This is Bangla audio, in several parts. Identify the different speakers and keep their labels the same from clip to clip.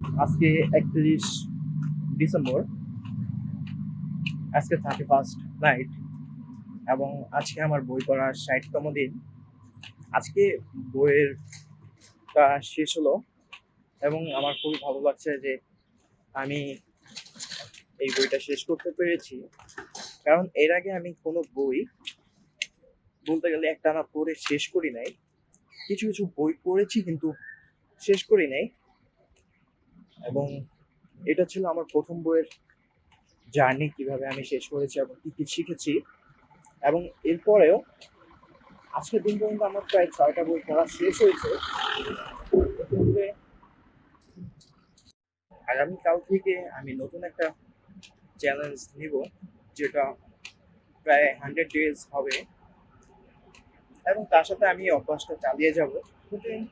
Speaker 1: আজকে 31 ডিসেম্বর, আজকে 31st নাইট, এবং আজকে আমার বই পড়ার 60তম দিন। আজকে বইয়ের শেষ হলো এবং আমার খুবই ভালো লাগছে যে আমি এই বইটা শেষ করতে পেরেছি। কারণ এর আগে আমি কোনো বই বলতে গেলে একটানা পড়ে শেষ করি নাই। কিছু কিছু বই পড়েছি কিন্তু শেষ করি নাই, এবং এটা ছিল আমার প্রথম বইয়ের জার্নি, কিভাবে আমি শেষ করেছি এবং কি কি শিখেছি। এবং এরপরেও আজকের দিন পর্যন্ত আমার প্রায় 6টা বই পড়া শেষ হয়েছে। এক্ষেত্রে আগামীকাল থেকে আমি নতুন একটা চ্যালেঞ্জ নিব, যেটা প্রায় 100 ডেজ হবে, এবং তার সাথে আমি এই অভ্যাসটা চালিয়ে যাব। প্রতিদিন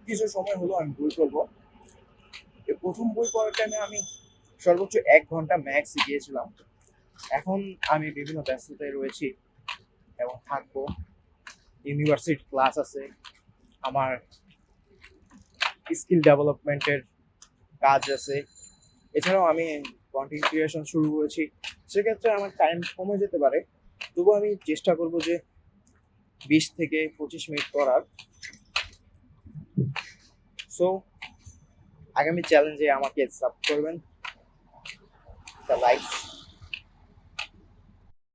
Speaker 1: কিছু সময় হলো আমি বই পড়বো। এই প্রথম বই পড়ার টাইমে আমি সর্বোচ্চ 1 ঘন্টা ম্যাক্স গিয়েছিলাম। এখন আমি বিভিন্ন ব্যস্ততায় রয়েছি এবং থাকবো। ইউনিভার্সিটি ক্লাস আছে, আমার স্কিল ডেভেলপমেন্টের কাজ আছে, এছাড়াও আমি কন্টেন্ট ক্রিয়েশন শুরু করেছি। সেক্ষেত্রে আমার টাইম কমে যেতে পারে, তবুও আমি চেষ্টা করব যে 20 থেকে 25 মিনিট করার। সো আগামী চ্যালেঞ্জে আমাকে সাপোর্ট করবেন, লাইক